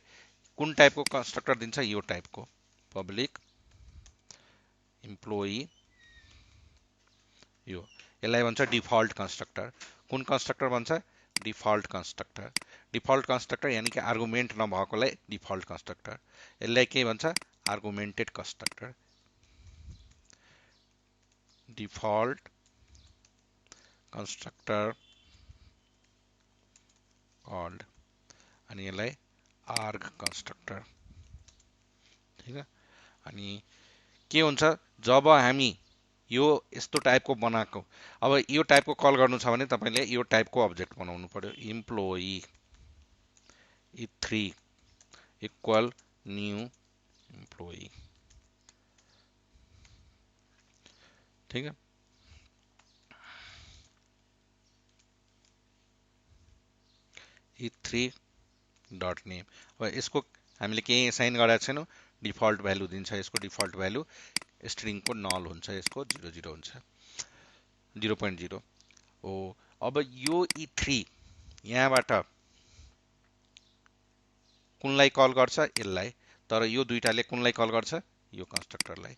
Speaker 1: कुन टाइपको कन्स्ट्रक्टर दिन्छ, यो टाइपको पब्लिक इम्प्लोइ, यो यसलाई भन्छ डिफल्ट कन्स्ट्रक्टर। कुन कन्स्ट्रक्टर भन्छ? Default constructor. डिफल्ट कन्स्ट्रक्टर यानि कि आर्गुमेन्ट नभएकोलाई डिफल्ट कन्स्ट्रक्टर। यसलाई के भन्छ? आर्गुमेन्टेड कन्स्ट्रक्टर। डिफल्ट कन्स्ट्रक्टर कल्ड, अनि यसलाई आर्ग कन्स्ट्रक्टर। ठीक है? अनि के हुन्छ जब हामी यो यस्तो टाइपको बनाएको, अब यो टाइपको कल गर्नु छ भने तपाईँले यो टाइपको अब्जेक्ट बनाउनु पर्यो। Employee E3 equal new employee. ठीक है? E3 dot name. अब यसको हामीले केही एसाइन गरेका छैनौँ, डिफल्ट भ्यालु दिन्छ। यसको डिफल्ट भ्यालु स्ट्रिङको नल हुन्छ, यसको 00 हुन्छ, 0.0 हो। अब यो E3 यहाँबाट कुनलाई कल गर्छ? यसलाई। तर यो दुईटाले कुनलाई कल गर्छ? यो कन्स्ट्रक्टरलाई।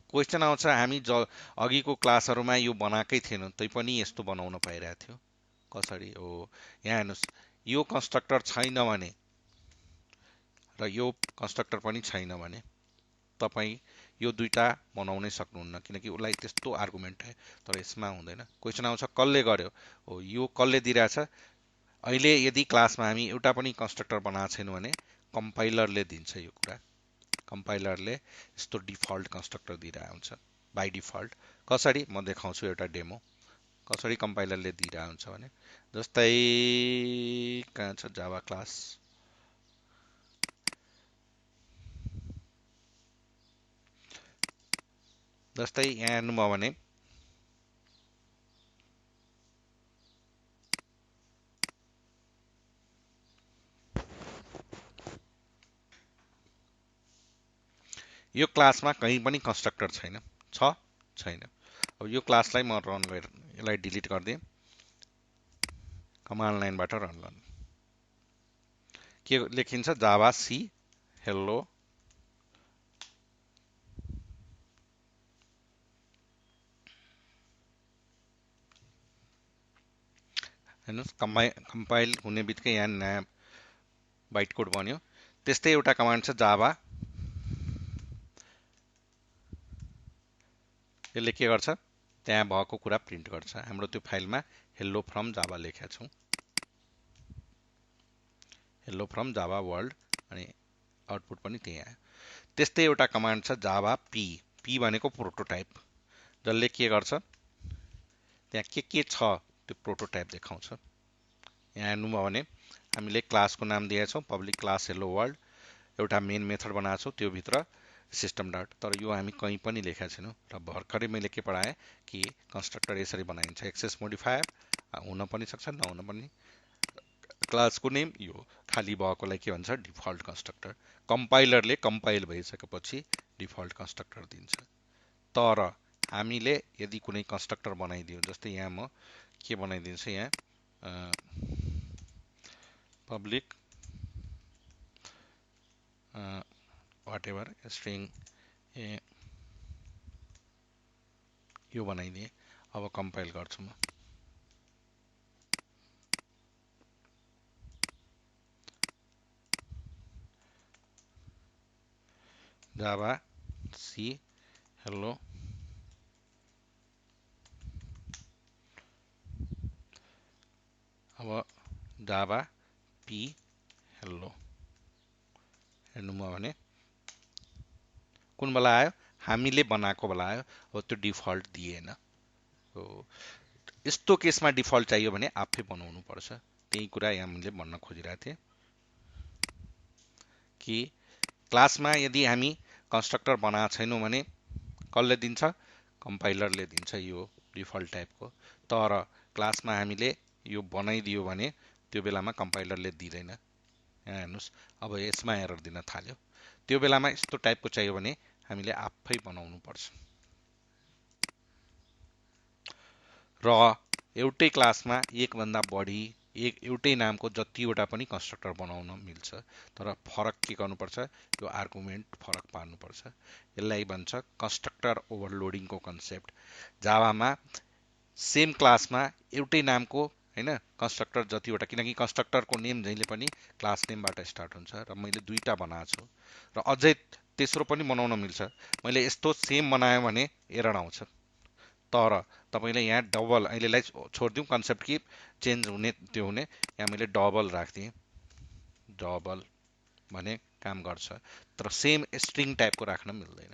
Speaker 1: क्वेसन आउँछ, हामी अघिको क्लासहरूमा यो बनाएकै थिएन, तै पनि यस्तो बनाउन पाइरहेको थियो, कसरी हो? यहाँ हेर्नुहोस्, यो कन्स्ट्रक्टर छैन भने र यो कन्स्ट्रक्टर पनि छैन भने तपाईँ यो दुईटा बनाउनै सक्नुहुन्न, किनकि उसलाई त्यस्तो आर्गुमेन्ट है। तर यसमा हुँदैन। क्वेसन आउँछ कसले गर्यो हो, यो कसले दिइरहेछ? अहिले यदि क्लासमा हामी एउटा पनि कन्स्ट्रक्टर बनाएको छैनौँ भने कम्पाइलरले दिन्छ यो कुरा। कम्पाइलरले यस्तो डिफल्ट कन्स्ट्रक्टर दिइरहेको हुन्छ बाई डिफल्ट। कसरी? म देखाउँछु एउटा डेमो, कसरी कम्पाइलरले दिइरहेको हुन्छ भने। जस्तै कहाँ छ जावा क्लास, जस्तै यहाँ हेर्नुभयो भने यो क्लासमा कहीँ पनि कन्स्ट्रक्टर छैन, छैन। अब यो क्लासलाई म रन गरेर यसलाई डिलिट गरिदिएँ, कमान्ड लाइनबाट रन गर्नु। के लेखिन्छ? Java C hello. हेर्नुहोस्, कम्पाइल हुने बित्तिकै यहाँ नयाँ बाइट कोड बन्यो। त्यस्तै एउटा कमान्ड छ जावा, यसले के गर्छ? त्यहाँ भएको कुरा प्रिन्ट गर्छ। हाम्रो त्यो फाइलमा हेलो फ्रम जावा लेखेका छौँ, हेलो फ्रम जावा वर्ल्ड, अनि आउटपुट पनि त्यही आयो। त्यस्तै एउटा कमान्ड छ जावा पी, पी भनेको प्रोटोटाइप, जसले के गर्छ? त्यहाँ के छ त्यो प्रोटोटाइप देखाउँछ। यहाँ हेर्नुभयो भने हामीले क्लासको नाम दिएका छौँ पब्लिक क्लास हेलो वर्ल्ड, एउटा मेन मेथड बनाएको छौँ, त्यो भित्र सिस्टम डट। तर यो हामी कहीँ पनि लेखेका छैनौँ। र भर्खरै मैले के पढाएँ कि कन्स्ट्रक्टर यसरी बनाइन्छ। एक्सेस मोडिफायर हुन पनि सक्छ, नहुन पनि। क्लासको नेम यो खाली भएकोलाई के भन्छ? Default constructor. कम्पाइलरले कम्पाइल भइसकेपछि डिफल्ट कन्स्ट्रक्टर दिन्छ। तर हामीले यदि कुनै कन्स्ट्रक्टर बनाइदियो, जस्तै यहाँ म के बनाइदिन्छु, यहाँ पब्लिक वाटेभर स्ट्रिङ यो बनाइदिएँ। अब कम्पाइल गर्छु म। जावा सी हेलो, अब जावा पी हेलो। हेर्नुभयो भने कुन बेला आयो? हामीले बनाएको बेला आयो। हो, त्यो डिफल्ट दिएन हो। यस्तो केसमा डिफल्ट चाहियो भने आफै बनाउनु पर्छ। त्यही कुरा यहाँ मैले भन्न खोजिरहेको थिएँ कि क्लासमा यदि हामी कन्स्ट्रक्टर बनाएको छैनौँ भने कसले दिन्छ? कम्पाइलरले दिन्छ यो डिफल्ट टाइपको। तर क्लासमा हामीले यो बनाइदियो भने त्यो बेलामा कम्पाइलरले दिँदैन। यहाँ हेर्नुहोस्, अब यसमा एरर दिन थाल्यो। त्यो बेलामा यस्तो टाइपको चाहियो भने हामीले आफै बनाउनु पर्छ। र एउटै क्लासमा एकभन्दा बढी एउटै नामको जतिवटा पनि कन्स्ट्रक्टर बनाउन मिल्छ। तर फरक के गर्नुपर्छ? यो आर्गुमेन्ट फरक पार्नुपर्छ। यसलाई भन्छ कन्स्ट्रक्टर ओभरलोडिङको कन्सेप्ट। जावामा सेम क्लासमा एउटै नामको होइन कन्स्ट्रक्टर जतिवटा, किनकि कन्स्ट्रक्टरको नेम जहिले पनि क्लास नेमबाट स्टार्ट हुन्छ र मैले दुईटा बनाएको छु र अझै तेस्रो पनि बनाउन मिल्छ। मैले यस्तो सेम बनाएँ भने एरर आउँछ। तर तपाईँले यहाँ डबल, अहिलेलाई छोडिदिउँ कन्सेप्ट कि चेन्ज हुने त्यो हुने, यहाँ मैले डबल राखिदिएँ। डबल भने काम गर्छ, तर सेम स्ट्रिङ टाइपको राख्न मिल्दैन।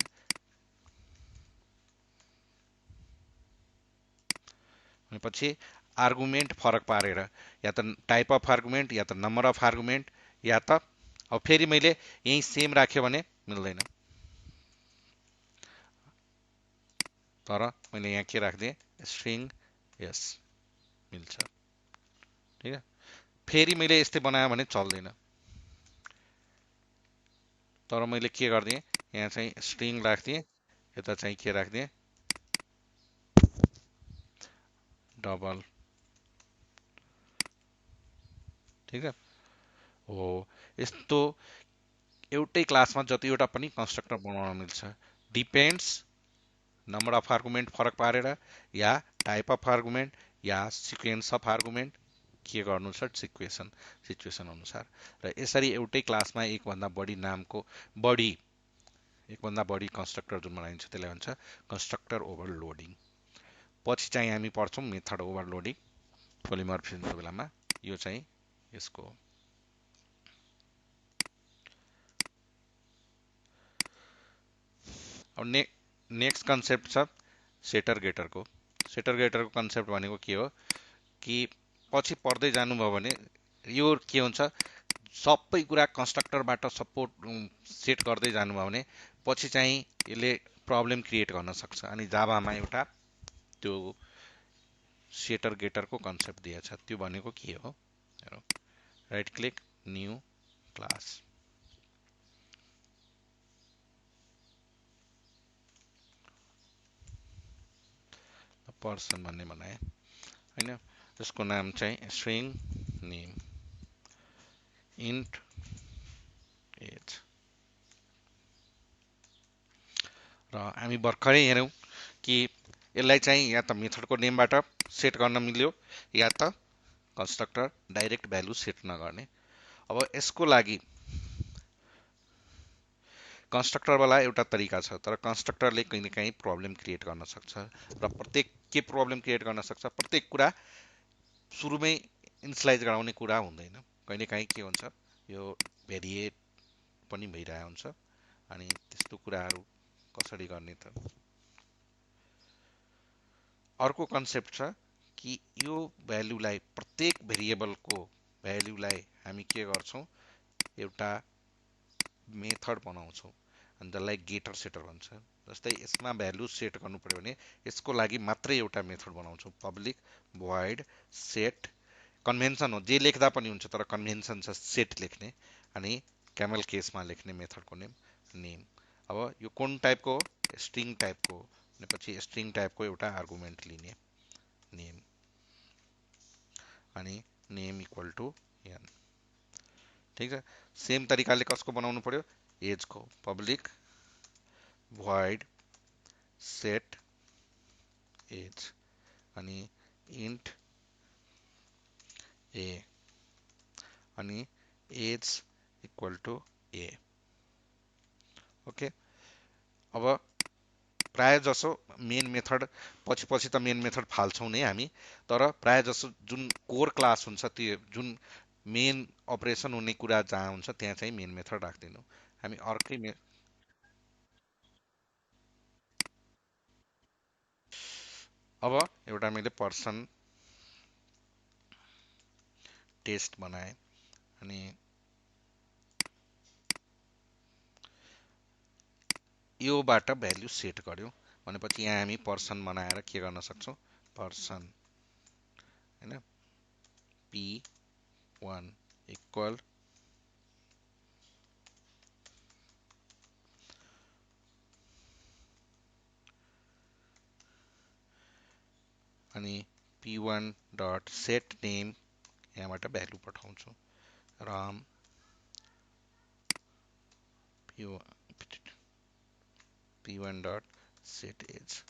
Speaker 1: भनेपछि आर्गुमेन्ट फरक पारेर, या त टाइप अफ आर्गुमेन्ट, या त नम्बर अफ आर्गुमेन्ट, या त अब फेरि मैले यहीँ सेम राख्यो भने मिल्दैन। तर मैले यहाँ के राखिदिएँ? स्ट्रिङ यस, मिल्छ। ठिक है। फेरि मैले यस्तै बनाएँ भने चल्दैन। तर मैले के गरिदिएँ? यहाँ चाहिँ स्ट्रिङ राखिदिएँ, यता चाहिँ के राखिदिएँ? डबल। ठिक हो। यस्तो एउटै क्लासमा जतिवटा पनि कन्स्ट्रक्टर बनाउन मिल्छ। डिपेन्ड्स नम्बर अफ आर्गुमेन्ट फरक पारेर, या टाइप अफ आर्गुमेन्ट, या सिक्वेन्स अफ आर्गुमेन्ट के गर्नु छ सिचुएसन अनुसार। र यसरी एउटै क्लासमा एकभन्दा बढी कन्स्ट्रक्टर जुन बनाइन्छ त्यसलाई भन्छ कन्स्ट्रक्टर ओभरलोडिङ। पछि चाहिँ हामी पढ्छौँ मेथड ओभरलोडिङ पोलिमर्फिजमको बेलामा। यो चाहिँ यसको हो। अब नेक्स्ट कन्सेप्ट छ सेटर गेटरको। सेटर गेटरको कन्सेप्ट भनेको के हो कि पछि पढ्दै जानुभयो भने यो के हुन्छ, सबै कुरा कन्स्ट्रक्टरबाट सपोर्ट सेट गर्दै जानुभयो भने पछि चाहिँ यसले प्रब्लम क्रिएट गर्न सक्छ। अनि जाभामा एउटा त्यो सेटर गेटरको कन्सेप्ट दिएछ। त्यो भनेको के हो? Right click, new class. Person भन्ने बनाएँ होइन। यसको नाम चाहिँ स्ट्रिङ नेम इन्ट एज। र हामी भर्खरै हेऱ्यौँ कि यसलाई चाहिँ या त मेथडको नेमबाट सेट गर्न मिल्यो, या त कन्स्ट्रक्टर डाइरेक्ट भ्यालु सेट नगर्ने। अब यसको लागि कन्स्ट्रक्टरवाला एउटा तरिका छ, तर कन्स्ट्रक्टरले कहिले काहीँ प्रब्लम क्रिएट गर्न सक्छ। र प्रत्येक के प्रब्लम क्रिएट गर्न सक्छ? प्रत्येक कुरा सुरुमै इनिसलाइज गराउने कुरा हुँदैन। कहिले काहीँ के हुन्छ, यो भेरिएट पनि भइरहेको हुन्छ। अनि त्यस्तो कुराहरू कसरी गर्ने त? अर्को कन्सेप्ट छ कि यो भ्यालुलाई, प्रत्येक भेरिएबलको भ्यालुलाई हामी के गर्छौँ? एउटा मेथड बनाउँछौँ अनि त्यसलाई गेटर सेटर भन्छ। जस्तै यसमा भ्यालु सेट गर्नु पर्यो भने यसको लागि मात्रै एउटा मेथड बनाउँछौँ, पब्लिक भोइड सेट। कन्भेन्सन हो, जे लेख्दा पनि हुन्छ, तर कन्भेन्सन छ सेट लेख्ने। अनि क्यामल केसमा लेख्ने मेथडको नेम। अब यो कुन टाइपको हो? स्ट्रिङ टाइपको हो। भनेपछि स्ट्रिङ टाइपको एउटा आर्गुमेन्ट लिने नेम, अनि नेम इक्वल टु एन। ठिक छ। सेम तरिकाले कसको बनाउनु पर्यो? एजको। पब्लिक void set age अनि int a अनि age equal to a। Okay. अब प्राय जसो मेन मेथड पछि त मेन मेथड फाल्छौँ नै हामी, तर प्राय जसो जुन कोर क्लास हुन्छ, त्यो जुन मेन अपरेसन हुने कुरा जहाँ हुन्छ त्यहाँ चाहिँ मेन मेथड राख्दैनौँ हामी। अर्कै अब एउटा मैले पर्सन टेस्ट बनाए अनि योबाट भ्याल्यु सेट गर्यो भनेपछि यहाँ हामी पर्सन बनाएर के गर्न सक्छौँ पर्सन हैन p1 इक्वल अनि p1 डट सेट नेम यहाँबाट भ्यालु पठाउँछु Ram p1 dot set as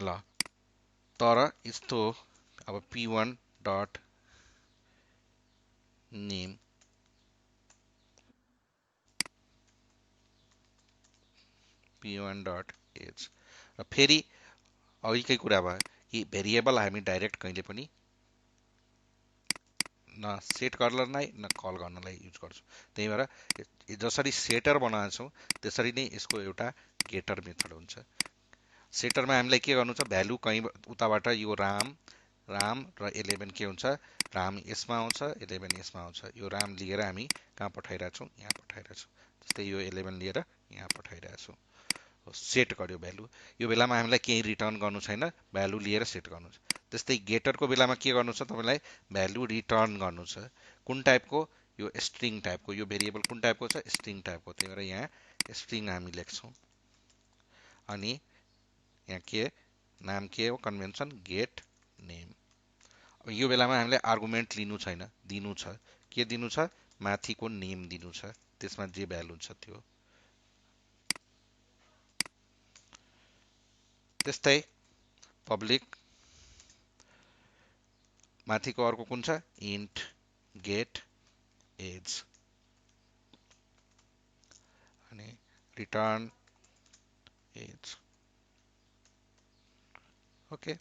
Speaker 1: ल तर यस्तो अब p1 dot name p1 dot as र फेरि अघिकै कुरा भयो कि भेरिएबल हामी डाइरेक्ट कहिले पनि न सेट गर्नलाई न कल गर्नलाई युज गर्छौँ त्यही भएर जसरी सेटर बनाएको छौँ त्यसरी नै यसको एउटा गेटर मेथड हुन्छ सेटरमा हामीलाई के गर्नु छ भ्यालु कहीँ उताबाट यो राम राम र 11 के हुन्छ राम यसमा आउँछ 11 यसमा आउँछ यो राम लिएर हामी कहाँ पठाइरहेछौँ यहाँ पठाइरहेछौँ जस्तै यो 11 लिएर यहाँ पठाइरहेछौँ सेट गर्यो भ्यालु यो बेलामा हामीलाई केही रिटर्न गर्नु छैन भ्यालु लिएर सेट गर्नु छ त्यस्तै गेटरको बेलामा के गर्नु छ तपाईँलाई भ्यालु रिटर्न गर्नु छ कुन टाइपको यो स्ट्रिङ टाइपको यो भेरिएबल कुन टाइपको छ स्ट्रिङ टाइपको त्यही भएर यहाँ स्ट्रिङ हामी लेख्छौँ अनि यहाँ के नाम के हो कन्भेन्सन गेट नेम अब यो बेलामा हामीले आर्गुमेन्ट लिनु छैन दिनु छ के दिनु छ माथिको नेम दिनु छ त्यसमा जे भ्यालु छ त्यो त्यस्तै पब्लिक माथिको अर्को कुन छ इन्ट गेट एज अनि रिटर्न एज ओके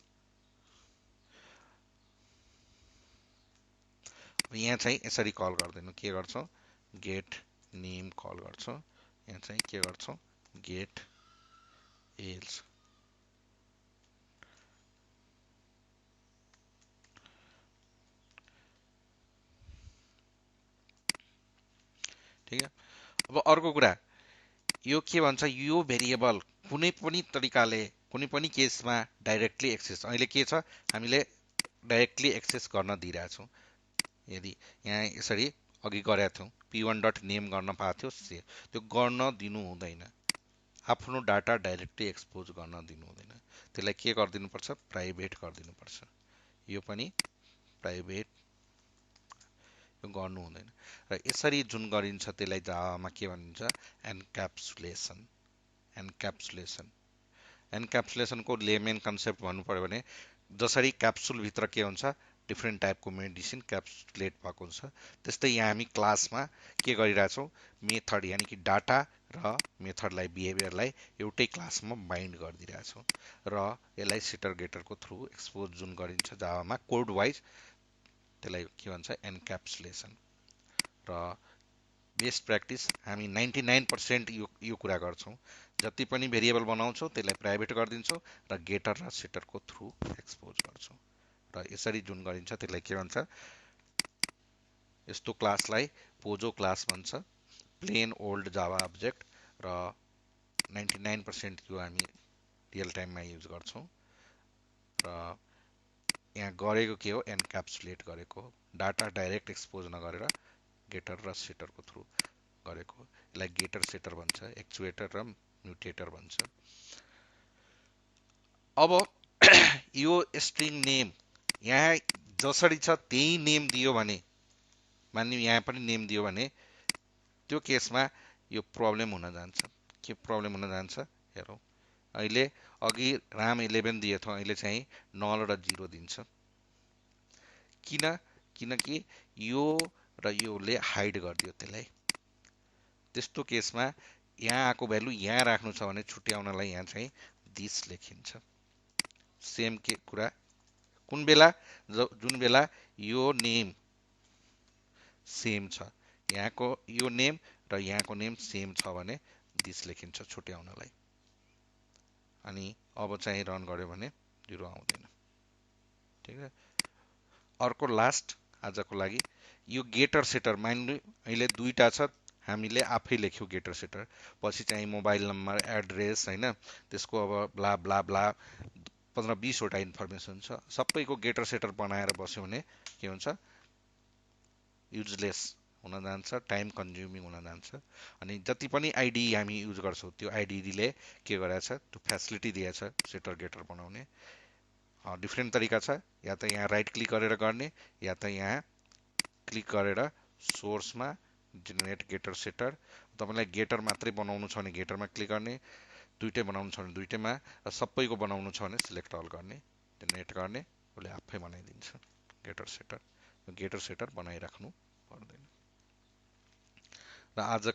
Speaker 1: यहाँ चाहिँ यसरी कल गर्दैनौँ के गर्छौँ गेट नेम कल गर्छौँ यहाँ चाहिँ के गर्छौँ गेट एज ठिक अब अर्को कुरा यो के भन्छ यो भेरिएबल कुनै पनि तरिकाले कुनै पनि केसमा डाइरेक्टली एक्सेस अहिले के छ हामीले डाइरेक्टली एक्सेस गर्न दिइरहेछौँ यदि यहाँ यसरी अघि गरेका थियौँ p1 डट नेम गर्न पाएको थियो त्यो गर्न दिनु हुँदैन आफ्नो डाटा डाइरेक्टली एक्सपोज गर्न दिनु हुँदैन त्यसलाई के गरिदिनुपर्छ प्राइभेट गरिदिनुपर्छ यो पनि प्राइभेट यो गर्नु हुँदैन र यसरी जुन गरिन्छ त्यसलाई जावामा के भनिन्छ एनक्याप्सुलेसन एनक्याप्सुलेसन एनक्याप्सुलेसनको लेमेन कन्सेप्ट भन्नु पर्यो भने जसरी क्याप्सुलभित्र के हुन्छ डिफ्रेन्ट टाइपको मेडिसिन क्याप्सुलेट भएको हुन्छ त्यस्तै यहाँ हामी क्लासमा के गरिरहेछौँ मेथड यानि कि डाटा र मेथडलाई बिहेभियरलाई एउटै क्लासमा बाइन्ड गरिदिइरहेछौँ र यसलाई सिटर गेटरको थ्रु एक्सपोज जुन गरिन्छ जावामा कोड वाइज त्यसलाई के भन्छ एनक्याप्सुलेसन र बेस्ट प्र्याक्टिस हामी 99% यो कुरा गर्छौँ जति पनि भेरिएबल बनाउँछौँ त्यसलाई प्राइभेट गरिदिन्छौँ र गेटर र सेटरको थ्रु एक्सपोज गर्छौँ र यसरी जुन गरिन्छ त्यसलाई के भन्छ यस्तो क्लासलाई पोजो क्लास भन्छ प्लेन ओल्ड जावा अब्जेक्ट र 99% यो हामी रियल टाइममा युज गर्छौँ र यहाँ गरेको के हो एनक्याप्सुलेट गरेको डाटा डाइरेक्ट एक्सपोज नगरेर गेटर र सेटरको थ्रु गरेको यसलाई गेटर सेटर भन्छ एक्चुएटर र म्युटेटर भन्छ अब यो स्ट्रिङ नेम यहाँ जसरी छ त्यही नेम दियो भने मान्यो यहाँ पनि नेम दियो भने त्यो केसमा यो प्रब्लम हुन जान्छ के प्रब्लम हुन जान्छ हेरौँ अहिले अघि राम 11 दिएथ्यौँ अहिले चाहिँ नल र 0 दिन्छ किनकि यो र योले हाइड गरिदियो त्यसलाई त्यस्तो केसमा यहाँ आएको भ्यालु यहाँ राख्नु छ भने छुट्याउनलाई यहाँ चाहिँ दिस लेखिन्छ सेम के कुरा कुन बेला जुन बेला यो नेम सेम छ यहाँको यो नेम र यहाँको नेम सेम छ भने दिस लेखिन्छ छुट्याउनलाई अनि अब चाहिँ रन गर्यो भने 0 आउँदैन। ठिक छ। अर्को लास्ट आजको लागि यो गेटर सेटर मान्नु अहिले दुईटा छ, हामीले आफै लेख्यौँ गेटर सेटर, पछि चाहिँ मोबाइल नम्बर एड्रेस होइन त्यसको अब ब्ला ब्ला ब्ला 15-20 वटा इन्फर्मेसन छ, सबैको गेटर सेटर बनाएर बस्यो भने के हुन्छ, युजलेस हुन जान्छ, टाइम कन्ज्युमिङ हुन जान्छ। अनि जति पनि आइडी हामी युज गर्छौँ त्यो आइडीले के गरेछ, त्यो फेसिलिटी दिएछ सेटर गेटर बनाउने। डिफ्रेन्ट तरिका छ, या त यहाँ राइट क्लिक गरेर गर्ने, या त यहाँ क्लिक गरेर सोर्समा जेनेरेट गेटर सेटर, तपाईँलाई गेटर मात्रै बनाउनु छ भने गेटरमा क्लिक गर्ने, दुइटै बनाउनु छ भने दुइटैमा, र सबैको बनाउनु छ भने सिलेक्ट अल गर्ने, जेनेरेट गर्ने, उसले आफै बनाइदिन्छ गेटर सेटर। गेटर सेटर बनाइराख्नु पर्दैन। र आजको